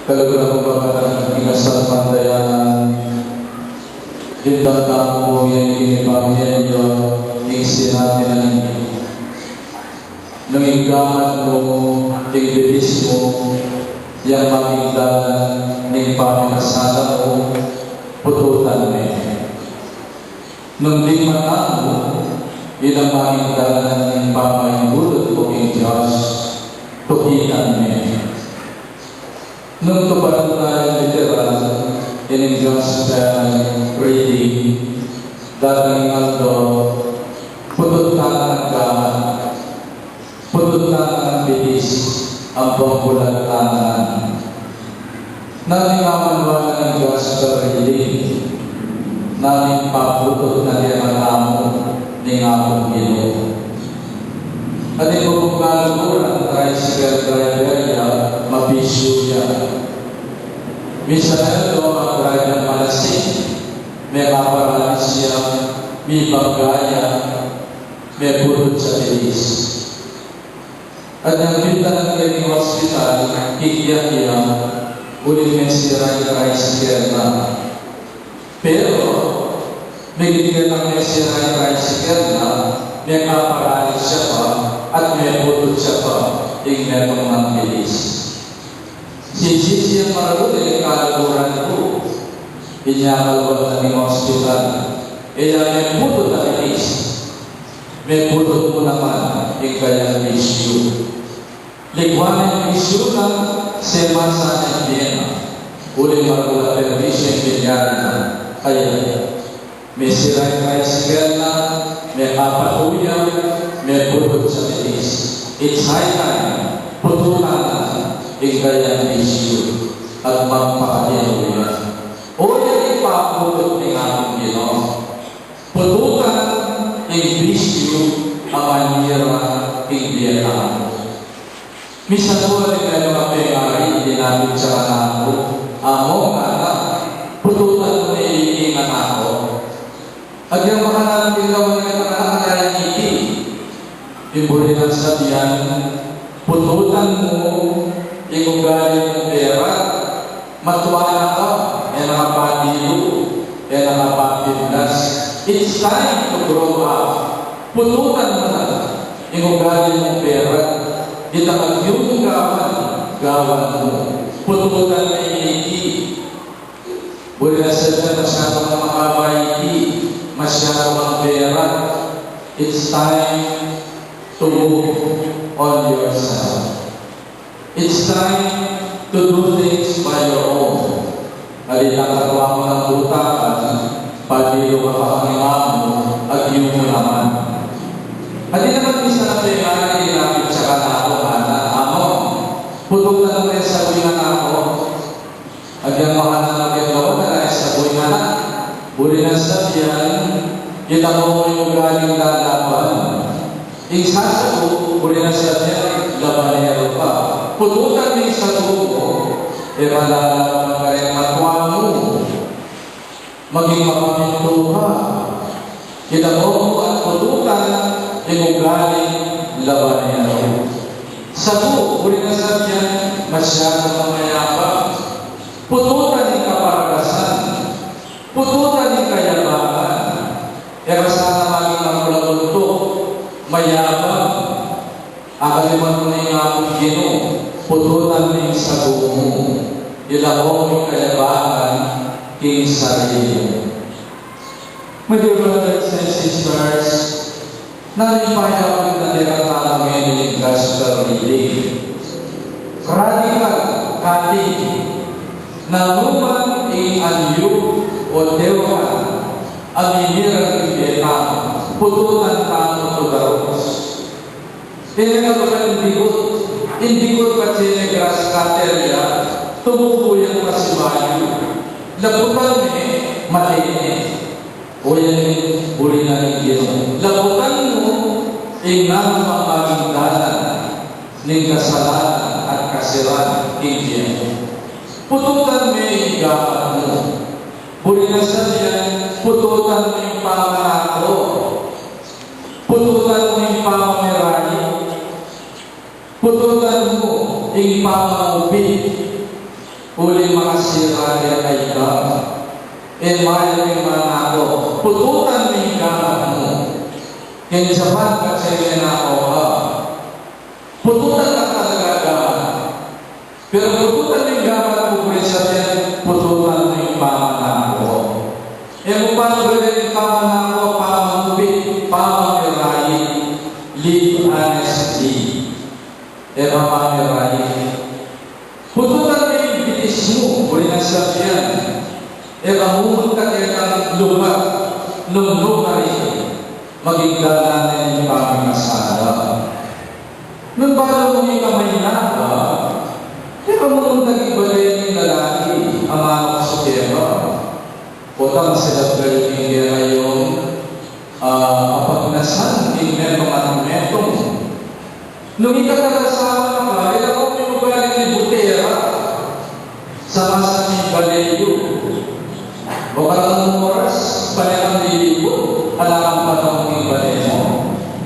Kalagurang babaran ng inasal pandayanan, dindang tamo yang inibangyenyo, ingsinatin na ninyo. Nung inggaman mo, tingbilis mo, yang mamingdanan ng paminasala mo, pututan mo. Nung di matang mo, ilang mamingdanan ng pamaybulot mo ng Diyos, tukitan mo. Nung tuparan tayo literal, ining gospel reading, dating aldo, pututan ang gaman, pututan ang bilis, ang pambulantanan. Namin mamanwanan ng gospel reading, namin paputot na liyanamo ng among Ginoo. At ito kung ang tricycle driver niya, mabisyo niya. Minsan na ito, ang driver malasing, may kaparalis siya, may bagaya, may pulot sa bilis. At yung pinta ng kanyang hospital, iiyak niya, ulit may sira yung tricycle na. Pero, may gigil ng may sira yung tricycle na, may kaparalis siya pa, at may pulot siya pa, yung merong ng bilis. Si Gigi ang maraguli, kalaguran ko, inyakalawat ng hospital, may pulot na bilis. May pulot mo naman, yung kanyang bisyo. Ligwanan yung bisyo lang, semasa ng Vienna. Uling maragula permisyo yung binyari na. Kaya, may siray tricycle na, may kapatuya, may pulot sa bilis. It's high time, putulan na, yung kanyang bisyo. At magpakahinuya. O yan ipapulot ng aming Ginoo. Putulan yung bisyo ang manira ng Vienna. Minsan po rin kayo mapengari, dinamit sa anak ko. Amo, anak, pututan mo na iingat ako. At yung mga nalagagawa ng anak na ngiti, ibuli ng sabihan, pututan mo, ikugali ng pera, matuwa ka, yan ang kapatilo, yan ang kapatidlas. It's time to grow up. Pututan mo na, ikugali ng pera, itakag yung gawan mo. Pututan na iniki. Buli na sila masyadong makabaiki, masyadong ang pera. It's time to move on yourself. It's time to do things by your own. Alitakagawa mo ng butakan, pagdilo ka pa ang imam mo, at iyong mo naman. At di naman isa na pengari dinamit sa kanako, amo, pututan mo rin sa buwingan ako. At yung mga nanagagawa na rin sa buwingan, buli na sabihan, kita mo yung galing lalaban. Ingsa ko, buli na sabihan, labanero pa. Pututan din sa tubo, malalaman ka rin matuwa mo. Maging mapaminto ka. Kita mo at pututan, yung galing labanero. Sa buo, uli na sabihan, masyadong mamayabang. Pututan yung kaparagasan. Pututan yung kayabangan. Pero sana maging magulabunto, mayabang. Ang kaliman mo na yung aming Ginoo, pututan yung sa buo mo. Ilahong yung kayabangan, king sarili. My dear brothers and sisters, nalipayaw na tinatawag ngayon yung gospel reading. Radical, kati, naluman ang anyo o dewan, ang imirang ibetang, pututan tamo to daros. Tinagawa hindi ko kasi negras katerya, tumubo yung pasibayo. Labutan maliit. O yan uli na ng Ginoo. Labutan mo, inang mamagingdanan ng kasalanan at kasiran ng Ginoo. Pututan mo yung gapan mo. Uli na sa diyan, pututan mo yung pamanako. Pututan mo yung pamamirahi. Pututan mo yung pamamubit. Uli makasira niya kay ka. E maya yung mga ako, pututan mo yung gamat mo. Kinsapan ka sa iyo na ako ka. Pututan ka talaga gamat. Pero pututan mo yung gamat mo, kung sabihin, pututan mo yung pamanako. E kung paano ba rin yung pamanako, pamamupit, pamamirayin, live honestly. E pamamirayin. Pututan mo yung bitis mo, kung sabihin, e kamuhon ka ng lugar, nung lugar maging dalanan yung pamikasala. Nung bala mo yung kamay na ba, pero mong nag-ibalay yung lalaki, ang mga kasukera. Potang sila kayo yung kapagnasan, yung metong. Nung ikatalasawa na ka, ilang ako yung balik ni Butera, sama sa yung balayo. O kalang oras, palang lilipo, alam pa ng mga balay mo.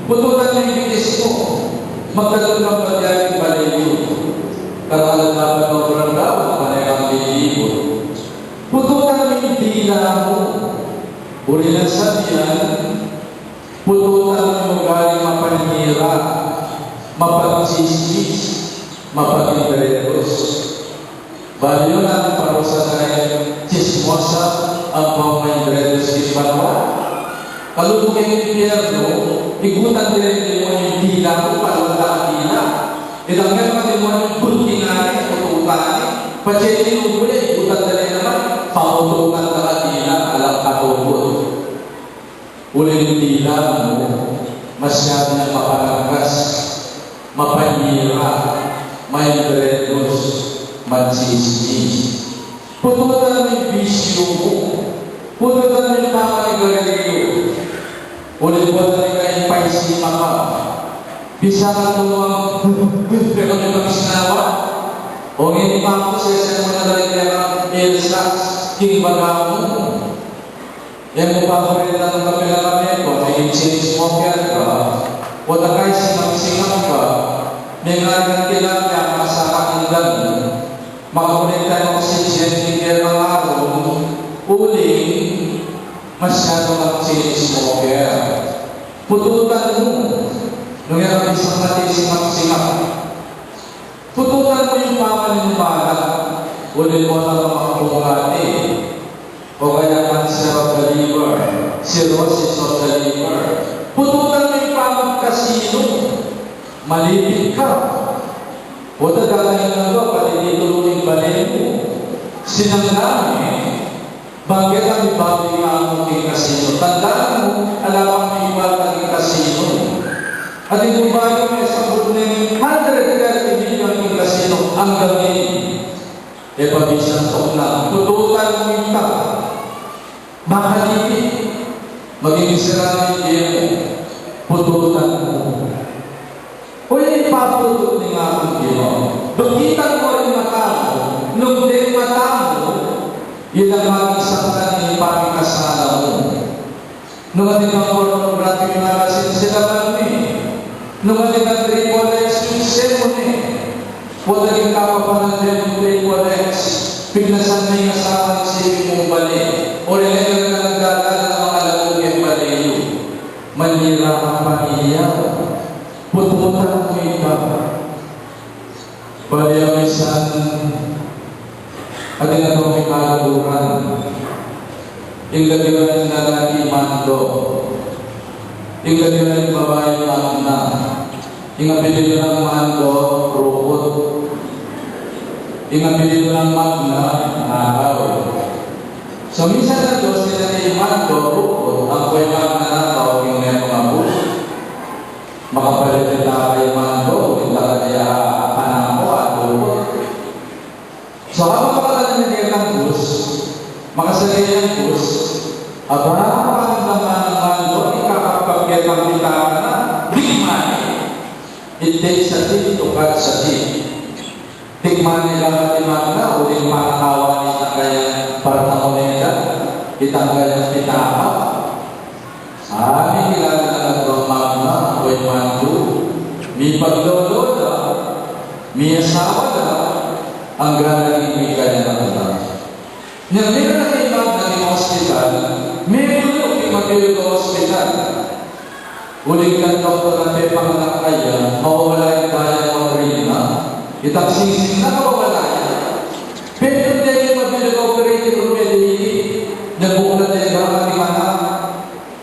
Pututan na yung bitis mo, magkaroon ng padyari yung balay mo. Karalan na pa ng orang daw, palang lilipo. Pututan na yung dila mo. Uri lang sabihan, pututan na yung galing mapanira, mapagsismis, mapag-interesos. Bali yun ang parusa na chismosa ang pang-mindredos di Panwa. Kalau bukan impierno, ikutan din mo yung dila mo, palwala ang dila. Ilanggan pa din mo yung kultinari, pututan. Pachetin mo muli, ikutan din naman, pautukan ka ang dila, alam katubod. Uli yung dila mo, masyado na maparangkas, mapanyira, mindredos, magsismis. Pututan na yung bisyo mo. Pututan na yung pamaligarilyo. Ulit-ulit na yung paisima ka. Bisa ka tumang pero may pag-isnawa. O ngayon pa ako sa isang mga nalagyan Elsa, king bagamo. Yan mo pa ko rin na ng kapilamento, may smoker ka. O takay sinang ka. May nga kilala masakang ang dami. Makakonekta ng oxygen, hindi ng araw, uling, masyado ang smoker. Pututan mo, nung yan ang isang natin simak-simak. Pututan mo yung pamanimbala, ulit mo na makapungati. O kaya cancer of the liver, cirrhosis of the liver. Pututan mo yung pamagkasino, malipit ka. O dadalahin na ba, palilito yung balay mo. Sinangdami, bakit ang ibabay ka ang mga kasino? Tandaan mo, alam ang iba ng kasino. At yung ibabay mo sa budning 130 million ng kasino ang gawin. E pabisang tukla, tututan mo yung ta. Makalipit, maging siramin din mo, pututan mo. O yung ipaputot ni nga akong Pinoy. Bagitan mo rin mata mo, nung din mata mo, yun ang mag-isangkan ng pamikasala mo. Nung ating mga pornographic magazine sila kami, nung ating mga triple X yung sermon o naging kapapanan ng triple X, pignasan na yung asawa ng sibig mong bali, o rinigil na nagdadala ng mga lagugin bali yun. Manira ang pamilya, pututan mo ito. Paliamisan, at ito may kalaguran. Ingkadiran na lalaki mando. Ingkadiran yung babae magna. Ingapilin ng mando, robot. Ingapilin ng magna, nakaw. So, minsan na ito, sila na yung mando, robot. Ang kuya magna nakaw, yung may mga puso. Makapalit na kayo mando, yung kaya kanamo at robot. So, habang makakalagay ng bus, makasagay ng bus, aba, makakalaman ng mando, ikakapagyan ng pitaka na, big money. It takes a tip to cut sa tip. Big money lang natin magna, uling makakawanin na kaya para na moneda, itanggal ng pitaka. Sabi, kilala na ng magna, o mando, may paglolo na, may asawa na, hanggang naging kanya ng anak. Nang meron na ibang naging hospital, meron yung magiging hospital. Huling ka doktor na may panganak kaya, mawawala yung kaya ng marina. Itaksising na mawawala yan. Pero hindi yung magiging operating room nagbukulat na yung ating anak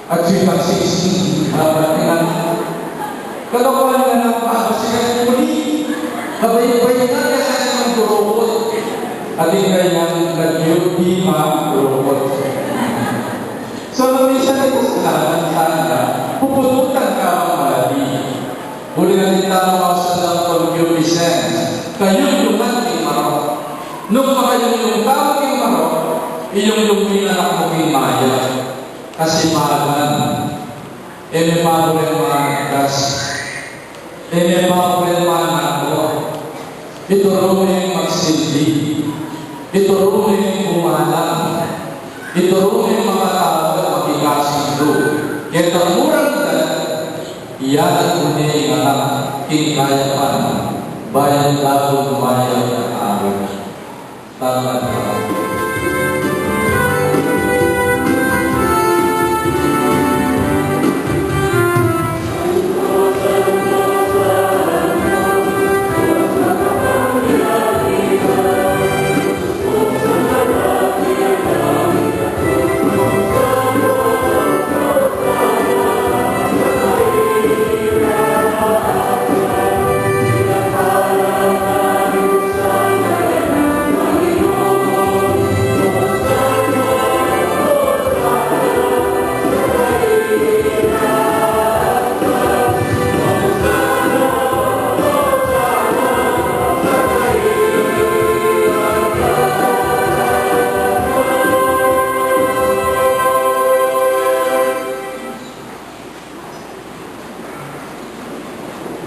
at itaksising ating anak. Kalokohan na ng kasi muli, kabay-bay na kasi ng durukot. Ating kanyang nag-yugima durukot. So, nung isa na kasalanan sana, pupututan ka ang maladi. Huli na din tama sa ng concupiscence. Kayo yung ating marok. Nung makayong tao king marok, iyong luminan ako king maya. Kasi maagan. May mago rin mga nagkas. May mago rin mga nako. Ituro mo yung magsilbi. Ituro mo yung bumalang. Ituro mo yung mga tao na makikasindo. Kaya tamurang na, iyan at kundi ang kinayapan, bayan lago lumayan ng araw. Tama na.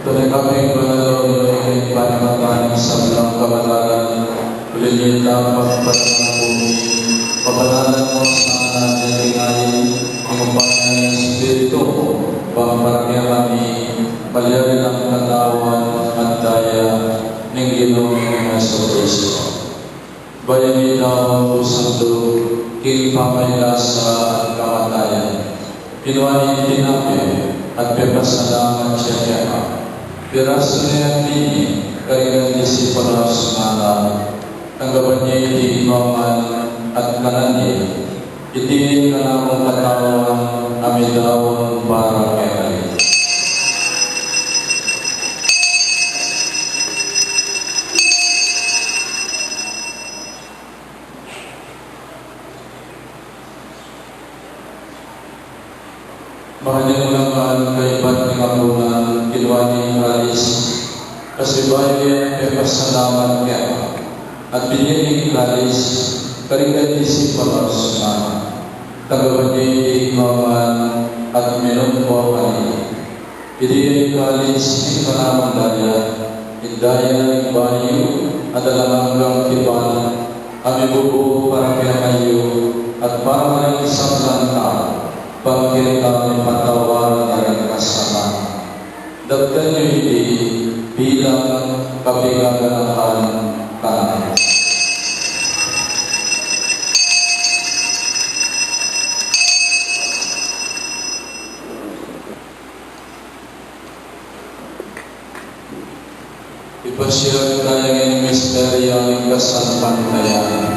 Tunay kami panalo ng panimatahan sa mga kabatalan, ulit dapat ng bumi, pabatalan mo sa natin ngayon, ang upanan ng Espiritu, pamparangya kami, palyarin ang katawan at daya ng Ginoong Jesucristo. Bayan itaw sa dulo, kinipapailasa at kamatayan, pinuhanin din namin at pepasalamat siya kaya. Piraso niya ini kailan disipulos mana tanggapan niya iimaman at kanani itinin ka na mong katawan amidawon para kaya. Mahal mo lang mahal kay Bat ng Abunan, ginawa niya alis. Kasi bayan niya pasalamat niya. At binigay alis, karikan disipulos na. Tagawan niya imaman at minumpo kanina. Binigay alis ng kanamang daya, indaya ng bayo at alamang kiban, kami bubuo para kayo at para may isang lantang. Pagkira kami patawar ng kasama. Dagdan niyo hindi bilang kabigaganahan kami. Ipasyahan tayo ng misteryo ng kasampantaya.